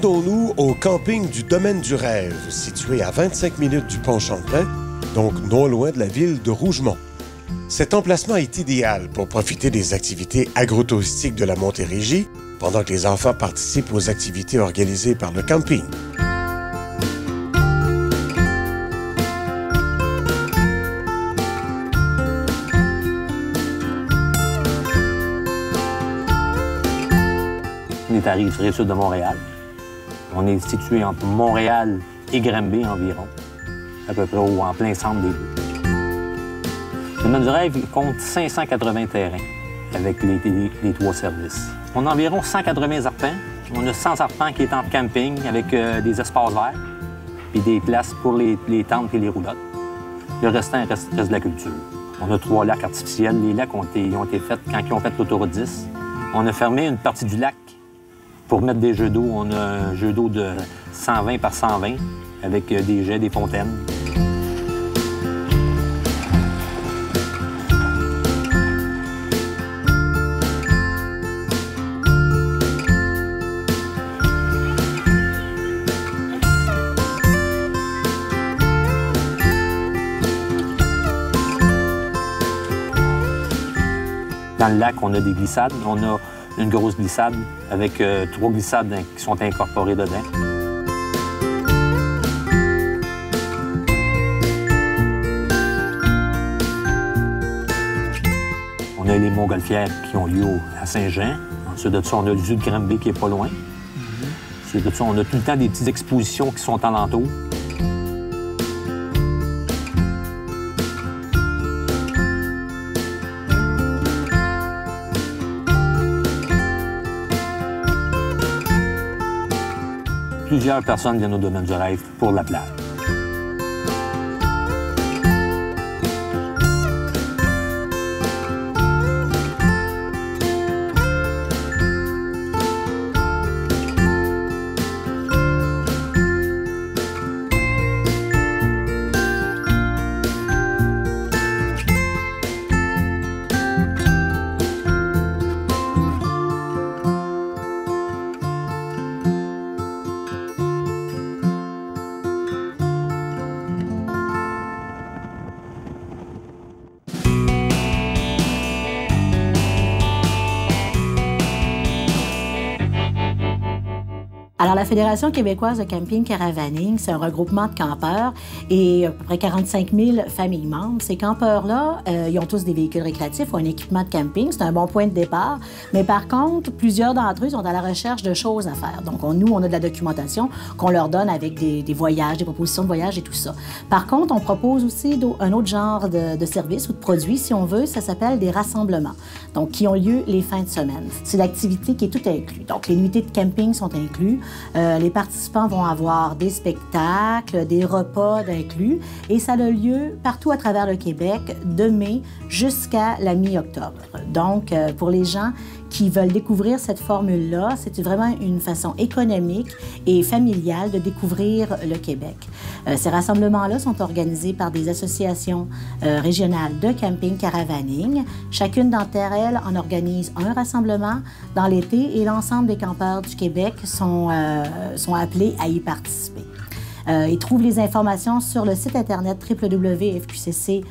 Rendons-nous au camping du Domaine du Rêve, situé à 25 minutes du pont Champlain, donc non loin de la ville de Rougemont. Cet emplacement est idéal pour profiter des activités agrotouristiques de la Montérégie pendant que les enfants participent aux activités organisées par le camping. On est à Rive-Sud de Montréal. On est situé entre Montréal et Granby environ, à peu près en plein centre des deux. Le Domaine du Rêve compte 580 terrains avec les 3 services. On a environ 180 arpents. On a 100 arpents qui est en camping avec des espaces verts puis des places pour les tentes et les roulottes. Le restant reste de la culture. On a 3 lacs artificiels. Les lacs ont été faits quand ils ont fait l'autoroute 10. On a fermé une partie du lac pour mettre des jeux d'eau. On a un jeu d'eau de 120 par 120 avec des jets, des fontaines. Dans le lac, on a des glissades. On a une grosse glissade avec 3 glissades qui sont incorporées dedans. On a les montgolfières qui ont lieu à Saint-Jean. Ensuite de ça, on a le zoo de Granby qui est pas loin. Ensuite de ça, on a tout le temps des petites expositions qui sont alentour. Plusieurs personnes viennent au Domaine du Rêve pour la plage. Alors, la Fédération québécoise de camping caravaning, c'est un regroupement de campeurs et à peu près 45 000 familles membres. Ces campeurs-là, ils ont tous des véhicules récréatifs ou un équipement de camping. C'est un bon point de départ. Mais par contre, plusieurs d'entre eux sont à la recherche de choses à faire. Donc, nous, on a de la documentation qu'on leur donne avec des voyages, des propositions de voyages et tout ça. Par contre, on propose aussi un autre genre de services ou de produits, si on veut. Ça s'appelle des rassemblements, donc qui ont lieu les fins de semaine. C'est l'activité qui est tout inclus. Donc, les nuitées de camping sont inclus. Les participants vont avoir des spectacles, des repas d'inclus et ça a lieu partout à travers le Québec de mai jusqu'à la mi-octobre. Donc, pour les gens qui veulent découvrir cette formule-là, c'est vraiment une façon économique et familiale de découvrir le Québec. Ces rassemblements-là sont organisés par des associations régionales de camping caravaning. Chacune d'entre elles en organise un rassemblement dans l'été et l'ensemble des campeurs du Québec sont appelés à y participer. Ils trouvent les informations sur le site internet www.fqcc.ca.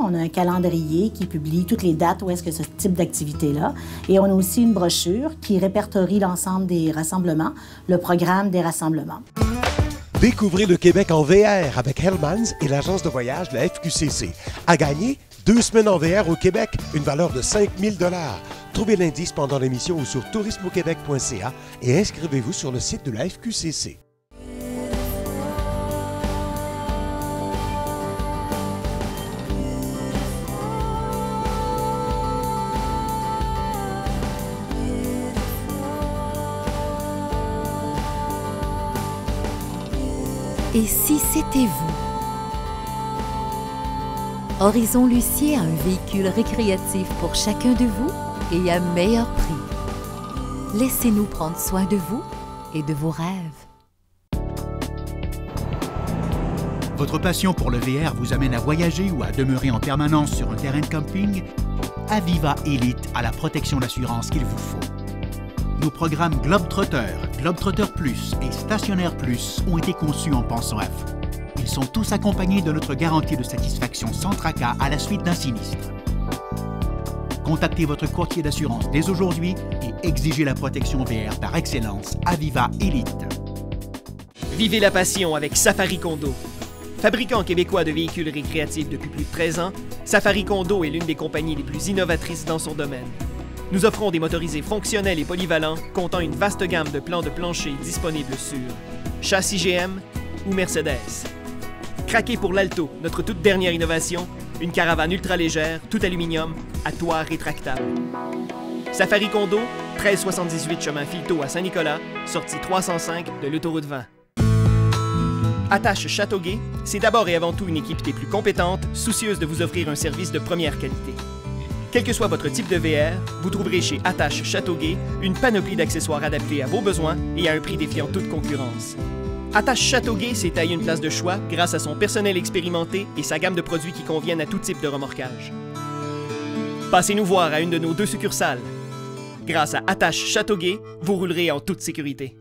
On a un calendrier qui publie toutes les dates où est-ce que ce type d'activité-là. Et on a aussi une brochure qui répertorie l'ensemble des rassemblements, le programme des rassemblements. Découvrez le Québec en VR avec Hellmans et l'agence de voyage de la FQCC. À gagner, 2 semaines en VR au Québec, une valeur de 5 000 $. Trouvez l'indice pendant l'émission ou sur tourismeauquebec.ca et inscrivez-vous sur le site de la FQCC. Et si c'était vous? Horizon Lucier a un véhicule récréatif pour chacun de vous et à meilleur prix. Laissez-nous prendre soin de vous et de vos rêves. Votre passion pour le VR vous amène à voyager ou à demeurer en permanence sur un terrain de camping? Aviva Elite a la protection d'assurance qu'il vous faut. Nos programmes Globetrotter, Globetrotter Plus et Stationnaire Plus ont été conçus en pensant à vous. Ils sont tous accompagnés de notre garantie de satisfaction sans tracas à la suite d'un sinistre. Contactez votre courtier d'assurance dès aujourd'hui et exigez la protection VR par excellence Aviva Elite. Vivez la passion avec Safari Condo. Fabricant québécois de véhicules récréatifs depuis plus de 13 ans, Safari Condo est l'une des compagnies les plus innovatrices dans son domaine. Nous offrons des motorisés fonctionnels et polyvalents, comptant une vaste gamme de plans de plancher disponibles sur châssis GM ou Mercedes. Craquez pour l'Alto, notre toute dernière innovation, une caravane ultra légère, tout aluminium, à toit rétractable. Safari Condo, 1378 chemin Filteau à Saint-Nicolas, sortie 305 de l'autoroute 20. Attache Châteauguay, c'est d'abord et avant tout une équipée plus compétente, soucieuse de vous offrir un service de première qualité. Quel que soit votre type de VR, vous trouverez chez Attache Châteauguay une panoplie d'accessoires adaptés à vos besoins et à un prix défiant toute concurrence. Attache Châteauguay s'est taillé une place de choix grâce à son personnel expérimenté et sa gamme de produits qui conviennent à tout type de remorquage. Passez nous voir à une de nos 2 succursales. Grâce à Attache Châteauguay, vous roulerez en toute sécurité.